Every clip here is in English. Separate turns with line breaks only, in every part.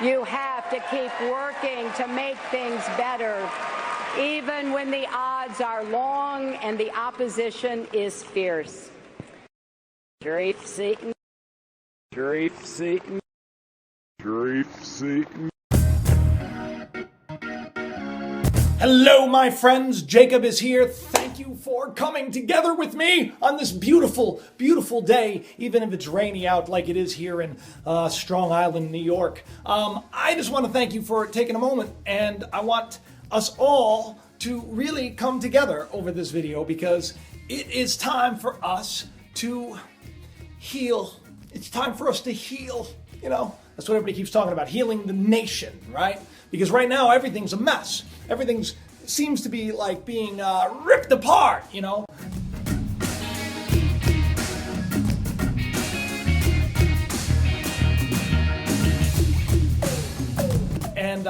You have to keep working to make things better, even when the odds are long and the opposition is fierce. Grief seeking.
Hello, my friends. Jacob is here. Thank you for coming together with me on this beautiful, beautiful day, even if it's rainy out like it is here in Strong Island, New York. I just want to thank you for taking a moment, and I want us all to really come together over this video because it is time for us to heal. It's time for us to heal. You know, that's what everybody keeps talking about, healing the nation, right? Because right now everything's a mess. Everything seems to be like being ripped apart, you know? And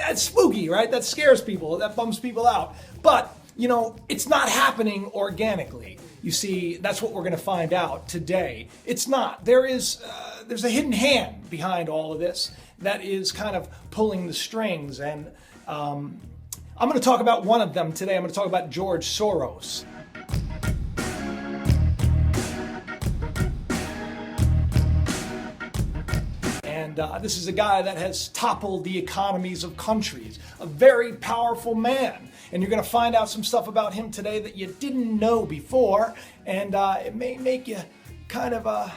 it's spooky, right? That scares people, that bums people out. But, you know, it's not happening organically. You see, that's what we're going to find out today. It's not. There's a hidden hand behind all of this that is kind of pulling the strings. And I'm going to talk about one of them today. I'm going to talk about George Soros. And this is a guy that has toppled the economies of countries, a very powerful man. And you're going to find out some stuff about him today that you didn't know before. And it may make you kind of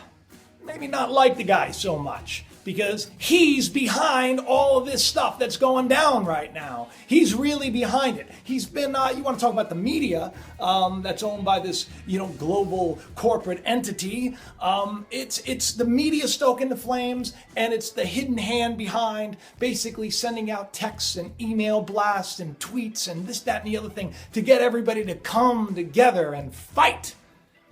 maybe not like the guy so much, because he's behind all of this stuff that's going down right now. He's really behind it. He's been, you want to talk about the media that's owned by this, global corporate entity. It's the media stoking the flames, and it's the hidden hand behind basically sending out texts and email blasts and tweets and this, that, and the other thing to get everybody to come together and fight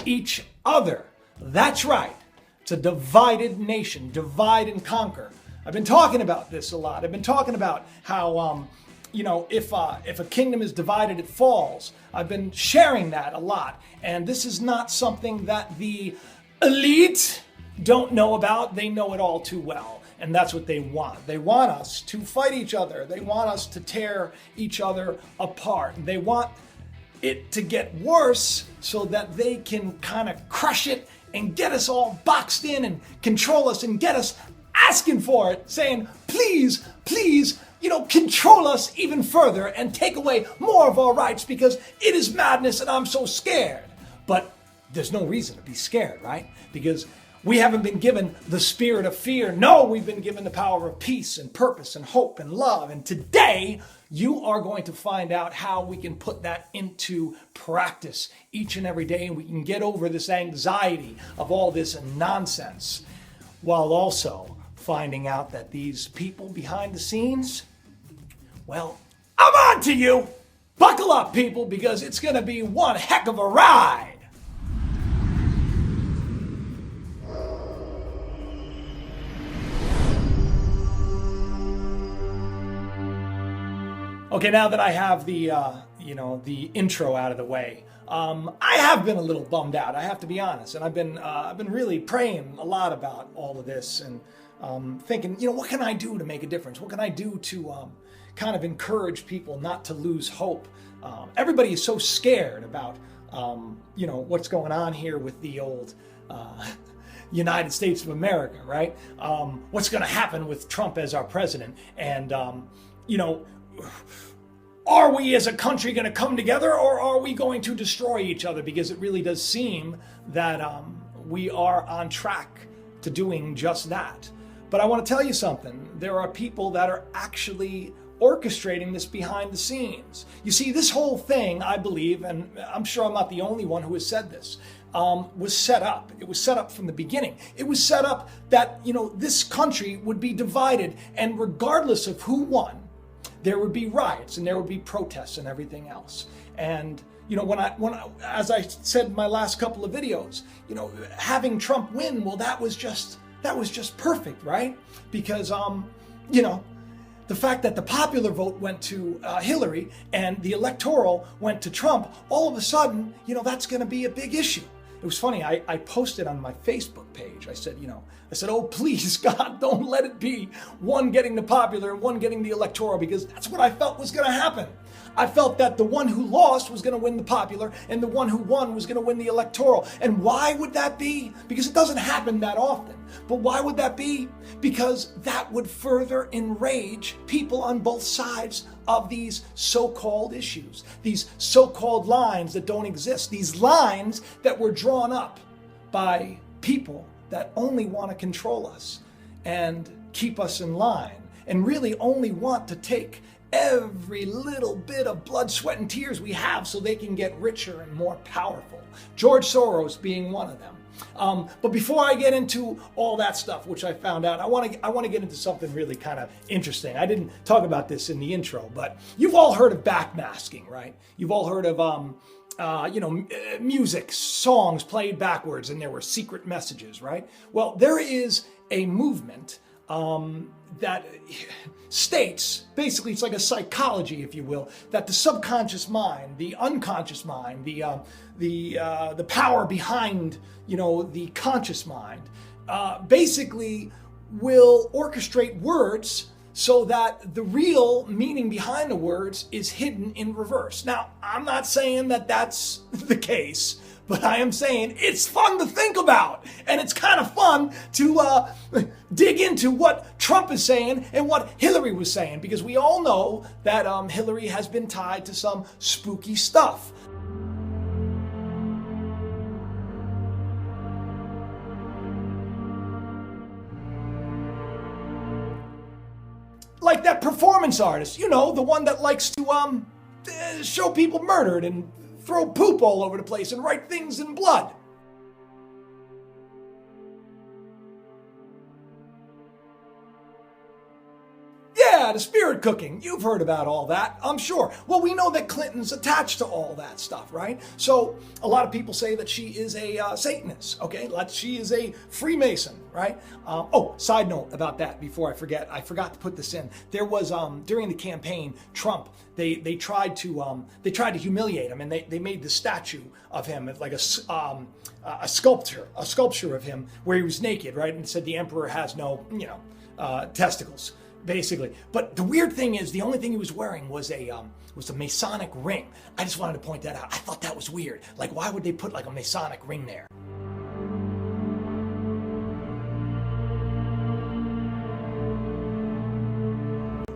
each other. That's right. It's a divided nation, divide and conquer. I've been talking about this a lot. I've been talking about how, if a kingdom is divided, it falls. I've been sharing that a lot. And this is not something that the elite don't know about. They know it all too well. And that's what they want. They want us to fight each other. They want us to tear each other apart. They want it to get worse so that they can kind of crush it and get us all boxed in and control us and get us asking for it, saying, please, please, control us even further and take away more of our rights because it is madness and I'm so scared. But there's no reason to be scared, right? Because we haven't been given the spirit of fear. No, we've been given the power of peace and purpose and hope and love. And today, you are going to find out how we can put that into practice each and every day, and we can get over this anxiety of all this nonsense, while also finding out that these people behind the scenes, well, I'm on to you. Buckle up, people, because it's going to be one heck of a ride. Okay, now that I have the, the intro out of the way, I have been a little bummed out, I have to be honest. And I've been really praying a lot about all of this and thinking, what can I do to make a difference? What can I do to kind of encourage people not to lose hope? Everybody is so scared about, what's going on here with the old United States of America, right? What's going to happen with Trump as our president? And, are we as a country going to come together, or are we going to destroy each other? Because it really does seem that we are on track to doing just that. But I want to tell you something. There are people that are actually orchestrating this behind the scenes. You see, this whole thing, I believe, and I'm sure I'm not the only one who has said this, was set up. It was set up from the beginning. It was set up that, this country would be divided, and regardless of who won, there would be riots and there would be protests and everything else. And as I said in my last couple of videos, having Trump win, well, that was just perfect, right? Because the fact that the popular vote went to Hillary and the electoral went to Trump, all of a sudden, that's going to be a big issue. It was funny. I posted on my Facebook page. I said, oh, please, God, don't let it be one getting the popular and one getting the electoral, because that's what I felt was going to happen. I felt that the one who lost was going to win the popular and the one who won was going to win the electoral. And why would that be? Because it doesn't happen that often. But why would that be? Because that would further enrage people on both sides of these so-called issues, these so-called lines that don't exist, these lines that were drawn up by people that only want to control us and keep us in line and really only want to take every little bit of blood, sweat, and tears we have so they can get richer and more powerful. George Soros being one of them. But before I get into all that stuff, which I found out, I want to get into something really kind of interesting. I didn't talk about this in the intro, but you've all heard of backmasking, right? You've all heard of music, songs played backwards, and there were secret messages, right? Well, there is a movement that states, basically it's like a psychology, if you will, that the subconscious mind, the unconscious mind, the power behind, the conscious mind, basically will orchestrate words so that the real meaning behind the words is hidden in reverse. Now, I'm not saying that that's the case, but I am saying it's fun to think about, and it's kind of fun to dig into what Trump is saying and what Hillary was saying, because we all know that Hillary has been tied to some spooky stuff. Like that performance artist, the one that likes to show people murdered and throw poop all over the place and write things in blood. Yeah, the spirit cooking. You've heard about all that, I'm sure. Well, we know that Clinton's attached to all that stuff, right? So a lot of people say that she is a Satanist, okay? She is a Freemason, right? Side note about that before I forget. I forgot to put this in. There was, during the campaign, Trump, they tried to humiliate him, and they made the statue of him, like a sculpture of him where he was naked, right? And said the emperor has no, testicles, basically. But the weird thing is, the only thing he was wearing was a Masonic ring. I just wanted to point that out. I thought that was weird. Like, why would they put like a Masonic ring there?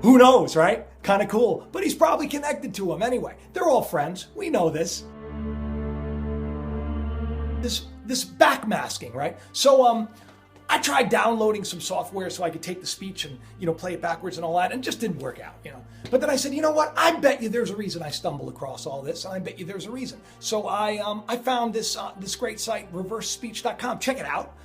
Who knows, right? Kind of cool. But he's probably connected to him anyway. They're all friends. We know this. This backmasking, right? So I tried downloading some software so I could take the speech and play it backwards and all that, and it just didn't work out, But then I said, you know what? I bet you there's a reason I stumbled across all this, and I bet you there's a reason. So I found this great site, reversespeech.com. Check it out,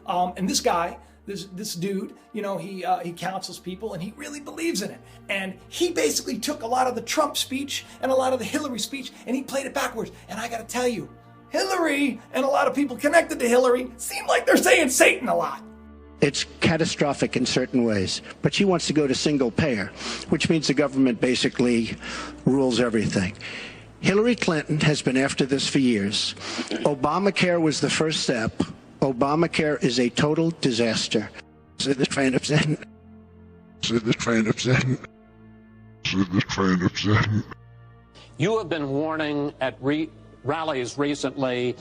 and this guy, this dude, he counsels people, and he really believes in it. And he basically took a lot of the Trump speech and a lot of the Hillary speech, and he played it backwards. And I got to tell you, Hillary and a lot of people connected to Hillary seem like they're saying Satan a lot.
It's catastrophic in certain ways, but she wants to go to single payer, which means the government basically rules everything. Hillary Clinton has been after this for years. Obamacare was the first step. Obamacare is a total disaster. So the train of Zen.
You have been warning at rallies recently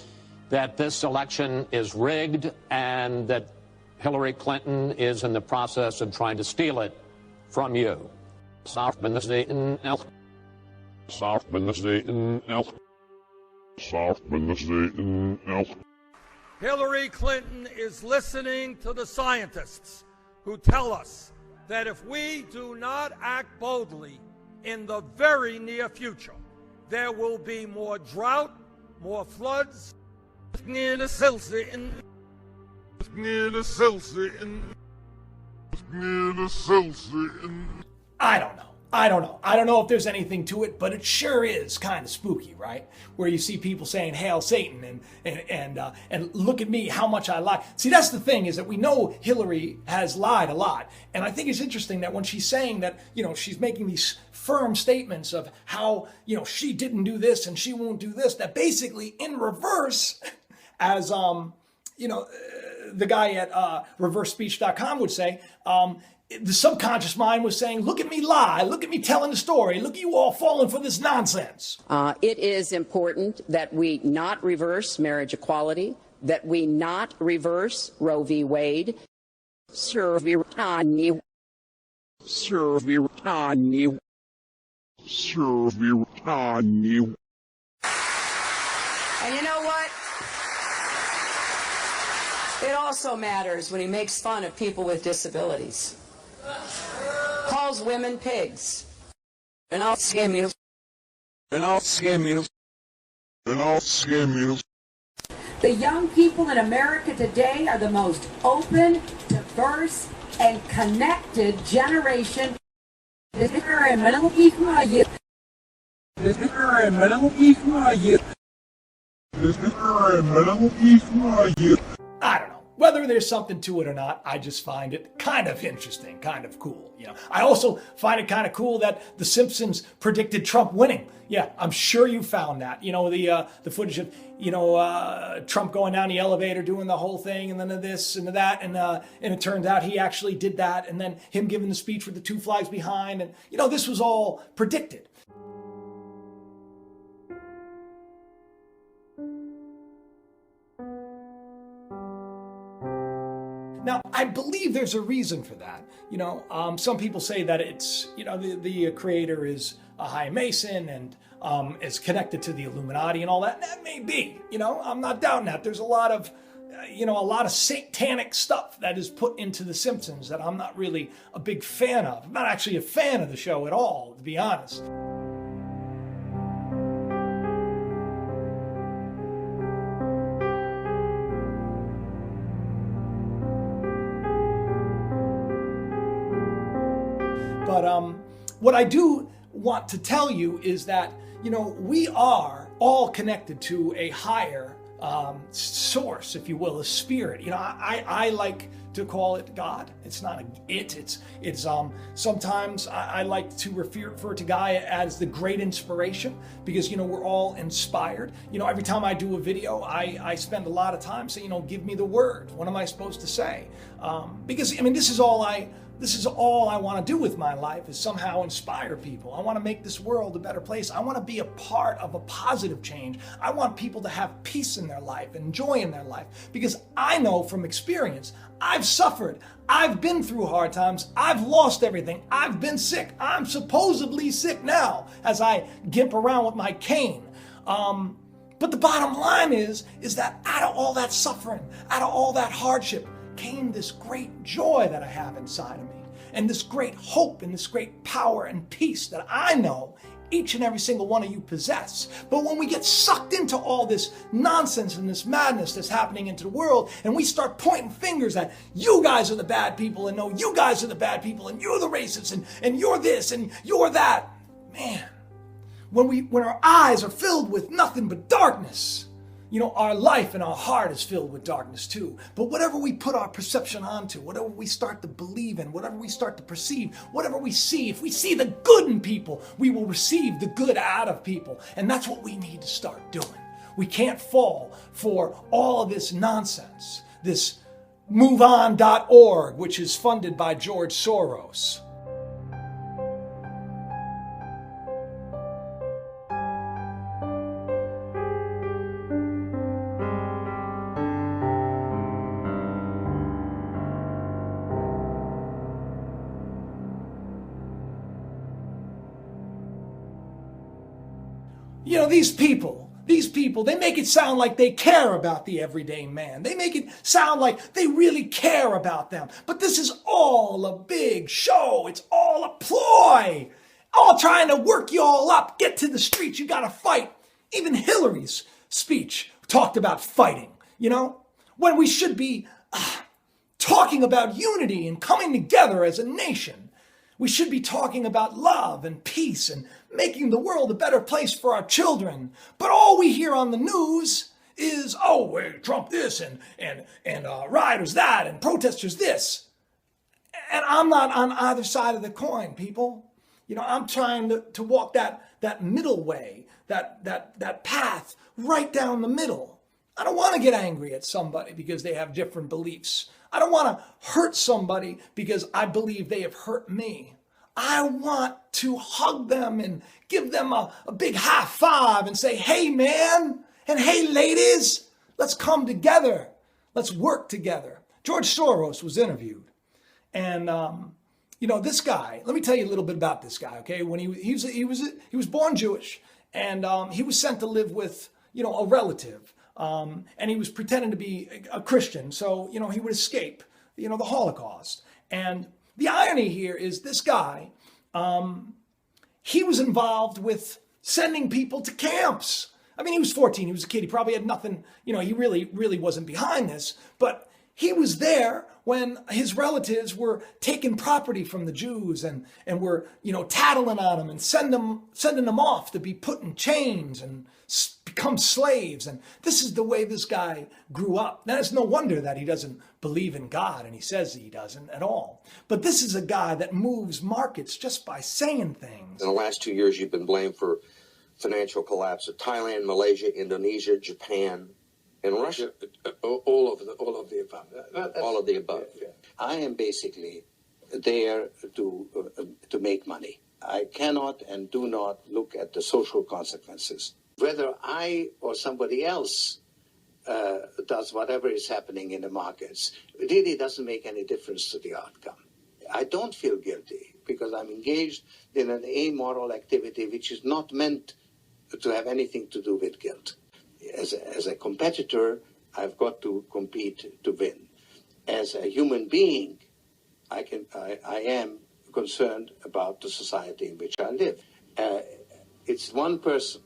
that this election is rigged and that Hillary Clinton is in the process of trying to steal it from you.
Hillary Clinton is listening to the scientists who tell us that if we do not act boldly in the very near future, there will be more drought, more floods.
I don't know if there's anything to it, but it sure is kind of spooky, right? Where you see people saying "Hail Satan" and look at me, how much I lie. See, that's the thing, is that we know Hillary has lied a lot, and I think it's interesting that when she's saying that, she's making these firm statements of how she didn't do this and she won't do this, that basically in reverse, as the guy at reversespeech.com would say, the subconscious mind was saying, look at me lie, look at me telling the story, look at you all falling for this nonsense.
It is important that we not reverse marriage equality, that we not reverse Roe v. Wade. Serve Irani. Serve Irani. Serve Irani. And you know what? It also matters when he makes fun of people with disabilities. Calls women pigs. And I'll scam you. And I'll scam you. And I'll scam you. The young people in America today are the most open, diverse, and connected generation. I
don't know. Whether there's something to it or not, I just find it kind of interesting, kind of cool. I also find it kind of cool that the Simpsons predicted Trump winning. Yeah, I'm sure you found that. The footage of Trump going down the elevator, doing the whole thing, and then this and that, and it turns out he actually did that, and then him giving the speech with the two flags behind, and this was all predicted. Now, I believe there's a reason for that. Some people say that it's, the creator is a high Mason and is connected to the Illuminati and all that. That may be, I'm not doubting that. There's a lot of satanic stuff that is put into The Simpsons that I'm not really a big fan of. I'm not actually a fan of the show at all, to be honest. But what I do want to tell you is that, we are all connected to a higher source, if you will, a spirit. I like to call it God. It's not it's sometimes I like to refer to Gaia as the great inspiration, because we're all inspired. Every time I do a video, I spend a lot of time saying, give me the word. What am I supposed to say? Because this is all I want to do with my life, is somehow inspire people. I want to make this world a better place. I want to be a part of a positive change. I want people to have peace in their life and joy in their life, because I know from experience, I've suffered. I've been through hard times. I've lost everything. I've been sick. I'm supposedly sick now as I gimp around with my cane. But the bottom line is that out of all that suffering, out of all that hardship, came this great joy that I have inside of me, and this great hope and this great power and peace that I know each and every single one of you possess. But when we get sucked into all this nonsense and this madness that's happening into the world, and we start pointing fingers at you guys are the bad people, and no, you guys are the bad people, and you're the racists, and you're this and you're that, man, when our eyes are filled with nothing but darkness, our life and our heart is filled with darkness too. But whatever we put our perception onto, whatever we start to believe in, whatever we start to perceive, whatever we see, if we see the good in people, we will receive the good out of people. And that's what we need to start doing. We can't fall for all of this nonsense, this MoveOn.org, which is funded by George Soros. These people, they make it sound like they care about the everyday man. They make it sound like they really care about them. But this is all a big show. It's all a ploy. All trying to work you all up. Get to the streets. You got to fight. Even Hillary's speech talked about fighting, when we should be talking about unity and coming together as a nation. We should be talking about love and peace and making the world a better place for our children. But all we hear on the news is, Trump this and rioters that and protesters this. And I'm not on either side of the coin, people. I'm trying to walk that middle way, that path right down the middle. I don't want to get angry at somebody because they have different beliefs. I don't want to hurt somebody because I believe they have hurt me. I want to hug them and give them a big high five and say, hey, man, and hey, ladies, let's come together. Let's work together. George Soros was interviewed. And, this guy, let me tell you a little bit about this guy, okay? When he was born Jewish, and he was sent to live with, a relative. And he was pretending to be a Christian, so, he would escape, the Holocaust. And the irony here is this guy, he was involved with sending people to camps. I mean, he was 14, he was a kid, he probably had nothing, he really wasn't behind this, but he was there when his relatives were taking property from the Jews and were, tattling on them and sending them off to be put in chains and become slaves. And this is the way this guy grew up. Now, it's no wonder that he doesn't believe in God, and he says he doesn't at all. But this is a guy that moves markets just by saying things.
In the last 2 years, you've been blamed for financial collapse of Thailand, Malaysia, Indonesia, Japan, and Russia.
All of the above.
All of the above.
Yeah. I am basically there to make money. I cannot and do not look at the social consequences. Whether I or somebody else does whatever is happening in the markets, it really doesn't make any difference to the outcome. I don't feel guilty because I'm engaged in an amoral activity which is not meant to have anything to do with guilt. As a competitor, I've got to compete to win. As a human being, I am concerned about the society in which I live. It's one person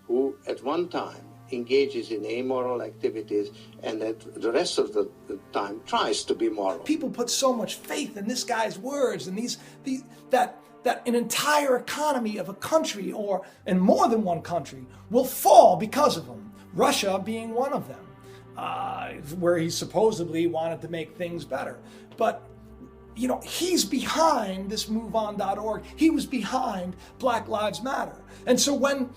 who at one time engages in amoral activities and at the rest of the time tries to be moral.
People put so much faith in this guy's words and that an entire economy of a country and more than one country will fall because of him. Russia being one of them, where he supposedly wanted to make things better. But he's behind this MoveOn.org. He was behind Black Lives Matter. And so when,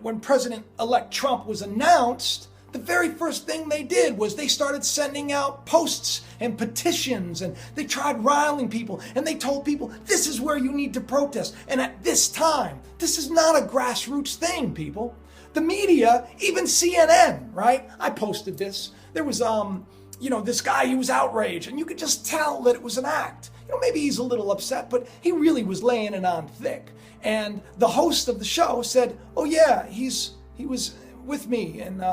when President-elect Trump was announced, the very first thing they did was they started sending out posts and petitions, and they tried riling people, and they told people, this is where you need to protest. And at this time, this is not a grassroots thing, people. The media, even CNN, right? I posted this. There was, this guy, he was outraged, and you could just tell that it was an act. Maybe he's a little upset, but he really was laying it on thick. And the host of the show said, oh yeah, he was with me, and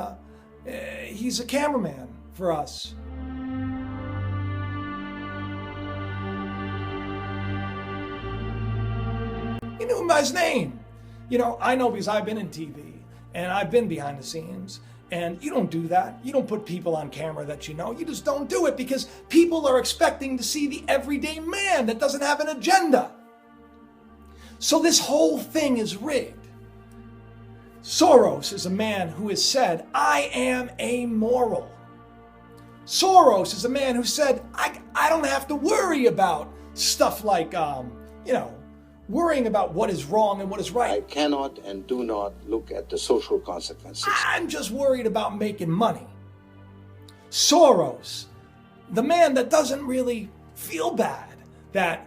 he's a cameraman for us. He knew him by his name. I know because I've been in TV, and I've been behind the scenes. And you don't do that. You don't put people on camera that you know. You just don't do it because people are expecting to see the everyday man that doesn't have an agenda. So this whole thing is rigged. Soros is a man who has said, I am amoral. Soros is a man who said, I don't have to worry about stuff like, worrying about what is wrong and what is right.
I cannot and do not look at the social consequences.
I'm just worried about making money. Soros, the man that doesn't really feel bad that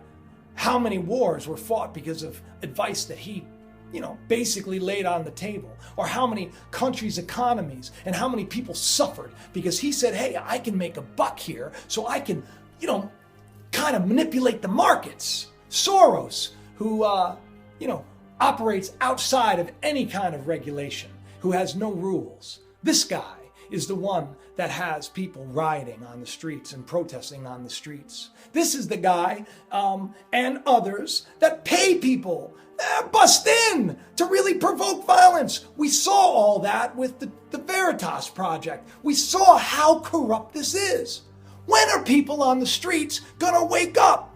how many wars were fought because of advice that he, basically laid on the table, or how many countries' economies and how many people suffered because he said, hey, I can make a buck here, so I can, kind of manipulate the markets. Soros, who, operates outside of any kind of regulation, who has no rules. This guy is the one that has people rioting on the streets and protesting on the streets. This is the guy and others that pay people, bust in to really provoke violence. We saw all that with the Veritas Project. We saw how corrupt this is. When are people on the streets gonna wake up?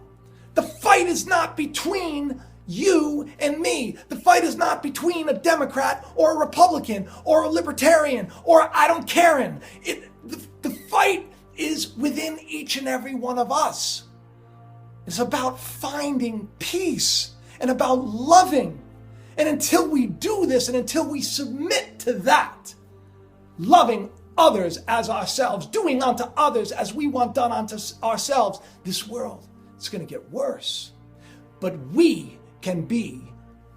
The fight is not between you and me. The fight is not between a Democrat or a Republican or a Libertarian or I don't care. The fight is within each and every one of us. It's about finding peace and about loving And until we do this, and until we submit to that, loving others as ourselves, doing unto others as we want done unto ourselves, this world is going to get worse. But we can be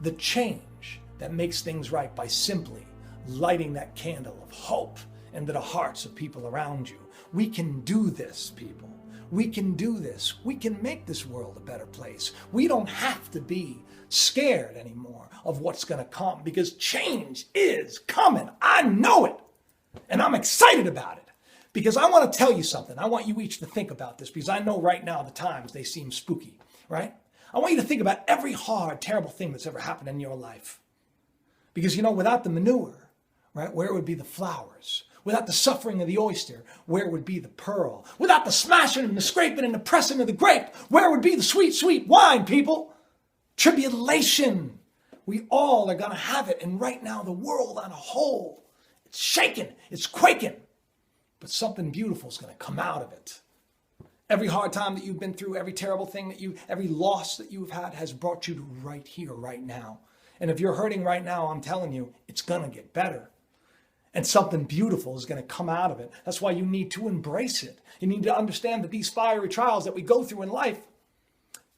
the change that makes things right by simply lighting that candle of hope into the hearts of people around you. We can do this, people. We can do this. We can make this world a better place. We don't have to be scared anymore of what's going to come, because change is coming. I know it. And I'm excited about it, because I want to tell you something. I want you each to think about this, because I know right now the times, they seem spooky, right? I want you to think about every hard, terrible thing that's ever happened in your life. Because, without the manure, right, where would be the flowers? Without the suffering of the oyster, where would be the pearl? Without the smashing and the scraping and the pressing of the grape, where would be the sweet, sweet wine, people? Tribulation. We all are going to have it. And right now, the world on a whole, it's shaking, it's quaking. But something beautiful is going to come out of it. Every hard time that you've been through, every terrible thing every loss that you've had has brought you to right here, right now. And if you're hurting right now, I'm telling you, it's going to get better. And something beautiful is going to come out of it. That's why you need to embrace it. You need to understand that these fiery trials that we go through in life,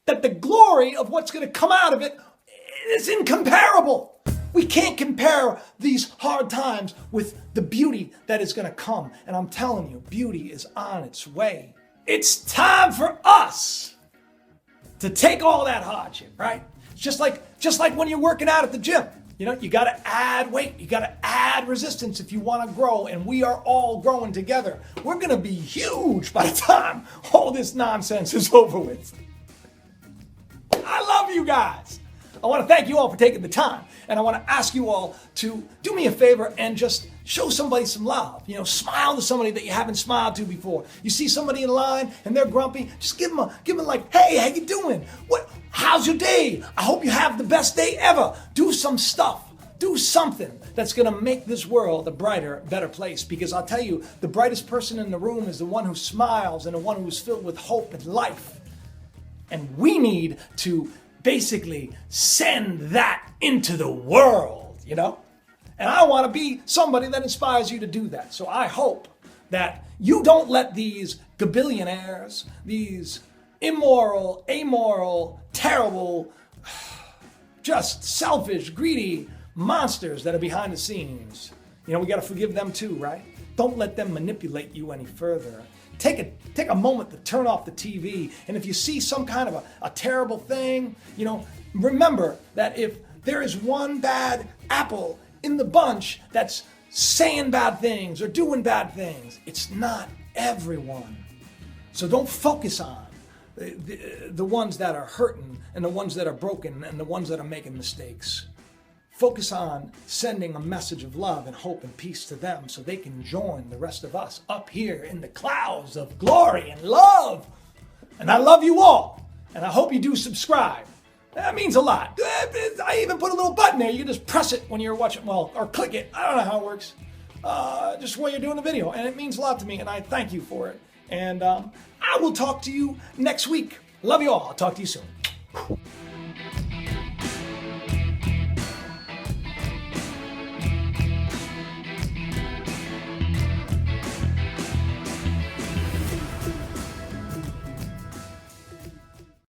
that the glory of what's going to come out of it is incomparable. We can't compare these hard times with the beauty that is going to come. And I'm telling you, beauty is on its way. It's time for us to take all that hardship, right? Just like when you're working out at the gym. You got to add weight. You got to add resistance if you want to grow. And we are all growing together. We're going to be huge by the time all this nonsense is over with. I love you guys. I want to thank you all for taking the time. And I want to ask you all to do me a favor and just show somebody some love. Smile to somebody that you haven't smiled to before. You see somebody in line and they're grumpy, just give them like, hey, how you doing? How's your day? I hope you have the best day ever. Do some stuff. Do something that's going to make this world a brighter, better place. Because I'll tell you, the brightest person in the room is the one who smiles and the one who is filled with hope and life. And we need to basically send that into the world, And I want to be somebody that inspires you to do that. So I hope that you don't let these gabillionaires, these immoral, amoral, terrible, just selfish, greedy monsters that are behind the scenes. We got to forgive them too, right? Don't let them manipulate you any further. Take a moment to turn off the TV. And if you see some kind of a terrible thing, remember that if there is one bad apple in the bunch that's saying bad things or doing bad things, it's not everyone. So don't focus on the ones that are hurting and the ones that are broken and the ones that are making mistakes. Focus on sending a message of love and hope and peace to them so they can join the rest of us up here in the clouds of glory and love. And I love you all. And I hope you do subscribe. That means a lot. I even put a little button there. You can just press it when you're watching, or click it. I don't know how it works. Just while you're doing the video. And it means a lot to me, and I thank you for it. And I will talk to you next week. Love you all. I'll talk to you soon.